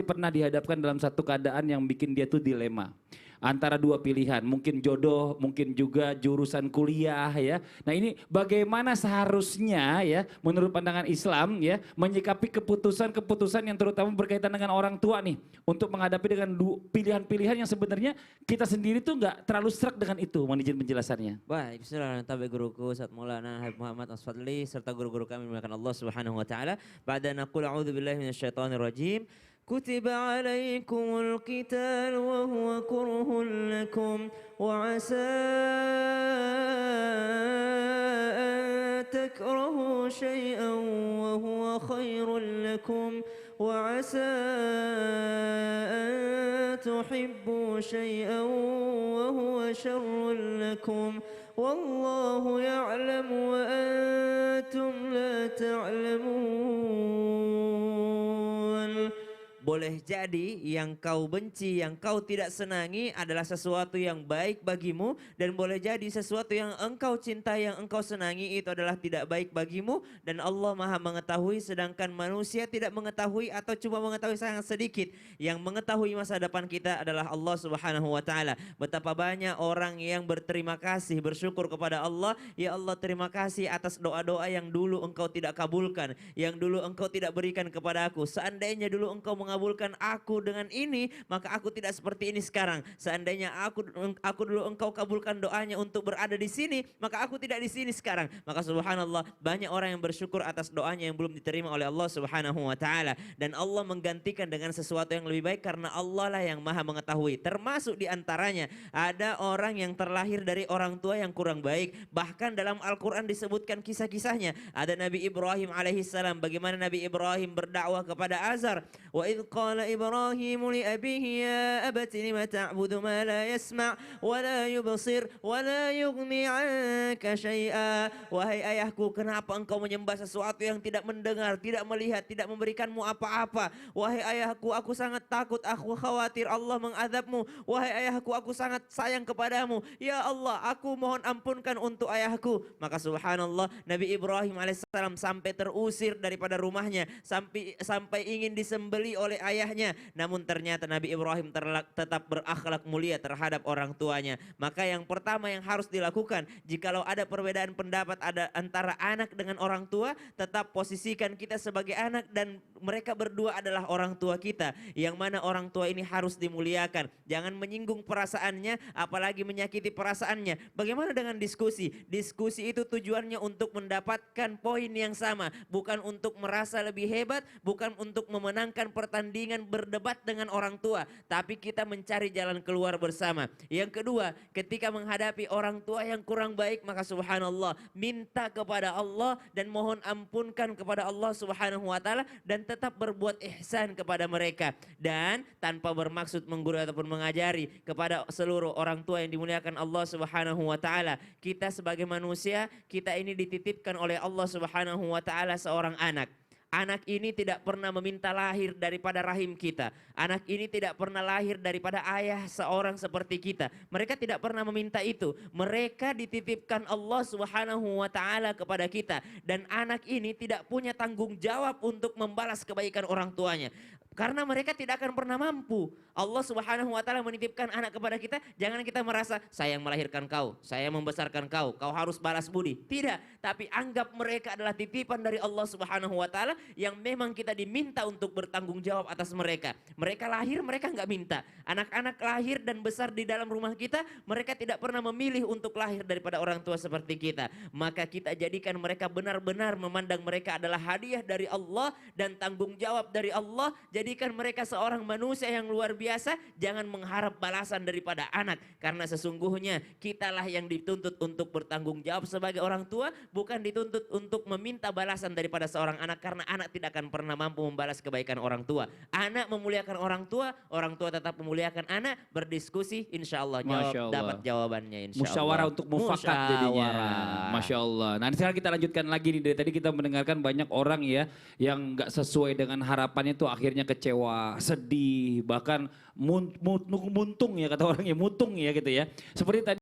pernah dihadapkan dalam satu keadaan yang bikin dia tuh dilema antara dua pilihan, mungkin jodoh, mungkin juga jurusan kuliah ya. Nah ini bagaimana seharusnya ya menurut pandangan Islam ya menyikapi keputusan-keputusan yang terutama berkaitan dengan orang tua nih untuk menghadapi dengan pilihan-pilihan yang sebenarnya kita sendiri tuh nggak terlalu serak dengan itu. Mohon izin penjelasannya. Baik, bismillah, tabi guruku Ustaz Maulana Habib Muhammad Asfadli serta guru-guru kami dimuliakan Allah Subhanahu wa taala. Ba'da naqul a'udzubillahi minasyaitonir rajim. كتب عليكم القتال وهو كره لكم وعسى أن تكرهوا شيئا وهو خير لكم وعسى أن تحبوا شيئا وهو شر لكم والله يعلم وأنتم لا تعلمون. Boleh jadi yang kau benci, yang kau tidak senangi adalah sesuatu yang baik bagimu. Dan boleh jadi sesuatu yang engkau cintai, yang engkau senangi itu adalah tidak baik bagimu. Dan Allah maha mengetahui sedangkan manusia tidak mengetahui atau cuma mengetahui sangat sedikit. Yang mengetahui masa depan kita adalah Allah Subhanahu wa taala. Betapa banyak orang yang berterima kasih, bersyukur kepada Allah. Ya Allah, terima kasih atas doa-doa yang dulu engkau tidak kabulkan, yang dulu engkau tidak berikan kepada aku. Seandainya dulu engkau mengabulkan aku dengan ini, maka aku tidak seperti ini sekarang. Seandainya aku dulu engkau kabulkan doanya untuk berada di sini, maka aku tidak di sini sekarang. Maka subhanallah, banyak orang yang bersyukur atas doanya yang belum diterima oleh Allah Subhanahu wa taala, dan Allah menggantikan dengan sesuatu yang lebih baik karena Allah lah yang maha mengetahui. Termasuk di antaranya ada orang yang terlahir dari orang tua yang kurang baik. Bahkan dalam Al-Qur'an disebutkan kisah-kisahnya. Ada Nabi Ibrahim alaihissalam, bagaimana Nabi Ibrahim berdakwah kepada Azar. Wa idh qala Ibrahim li abihi ya abati lima ta'budu ma la yasma' wa la yubsir wa la yughni 'anka syai'a. Wahai ayahku, kenapa engkau menyembah sesuatu yang tidak mendengar, tidak melihat, tidak memberikanmu apa-apa? Wahai ayahku, aku sangat takut, aku khawatir Allah mengazabmu. Wahai ayahku, aku sangat sayang kepadamu. Ya Allah, aku mohon ampunkan untuk ayahku. Maka subhanallah, Nabi Ibrahim alaihissalam sampai terusir daripada rumahnya, sampai ingin disembeli oleh ayahnya. Namun ternyata Nabi Ibrahim tetap berakhlak mulia terhadap orang tuanya. Maka yang pertama yang harus dilakukan, jikalau ada perbedaan pendapat ada antara anak dengan orang tua, tetap posisikan kita sebagai anak dan mereka berdua adalah orang tua kita. Yang mana orang tua ini harus dimuliakan. Jangan menyinggung perasaannya, apalagi menyakiti perasaannya. Bagaimana dengan diskusi? Diskusi itu tujuannya untuk mendapatkan poin yang sama, bukan untuk merasa lebih hebat, bukan untuk memenangkan pertandingan berdebat dengan orang tua, tapi kita mencari jalan keluar bersama. Yang kedua, ketika menghadapi orang tua yang kurang baik, maka subhanallah, minta kepada Allah dan mohon ampunkan kepada Allah Subhanahu wa taala dan tetap berbuat ihsan kepada mereka. Dan tanpa bermaksud menggurui ataupun mengajari kepada seluruh orang tua yang dimuliakan Allah Subhanahu wa taala. Kita sebagai manusia, kita ini dititipkan oleh Allah Subhanahu wa taala seorang anak. Anak ini tidak pernah meminta lahir daripada rahim kita. Anak ini tidak pernah lahir daripada ayah seorang seperti kita. Mereka tidak pernah meminta itu. Mereka dititipkan Allah Subhanahu wa taala kepada kita. Dan anak ini tidak punya tanggung jawab untuk membalas kebaikan orang tuanya. Karena mereka tidak akan pernah mampu. Allah Subhanahu wa taala menitipkan anak kepada kita, jangan kita merasa saya yang melahirkan kau, saya membesarkan kau, kau harus balas budi. Tidak, tapi anggap mereka adalah titipan dari Allah Subhanahu wa taala yang memang kita diminta untuk bertanggung jawab atas mereka. Mereka lahir, mereka nggak minta. Anak-anak lahir dan besar di dalam rumah kita, mereka tidak pernah memilih untuk lahir daripada orang tua seperti kita. Maka kita jadikan mereka benar-benar memandang mereka adalah hadiah dari Allah dan tanggung jawab dari Allah. Jadikan mereka seorang manusia yang luar biasa. Jangan mengharap balasan daripada anak. Karena sesungguhnya kitalah yang dituntut untuk bertanggung jawab sebagai orang tua. Bukan dituntut untuk meminta balasan daripada seorang anak. Karena anak tidak akan pernah mampu membalas kebaikan orang tua. Anak memuliakan orang tua tetap memuliakan anak. Berdiskusi insya Allah dapat jawabannya insya Allah. Musyawarah untuk mufakat jadinya. Masya Allah. Nah sekarang kita lanjutkan lagi nih. Dari tadi kita mendengarkan banyak orang ya yang nggak sesuai dengan harapannya tuh akhirnya kecewa, sedih, bahkan muntung ya kata orangnya, mutung ya gitu ya. Seperti tadi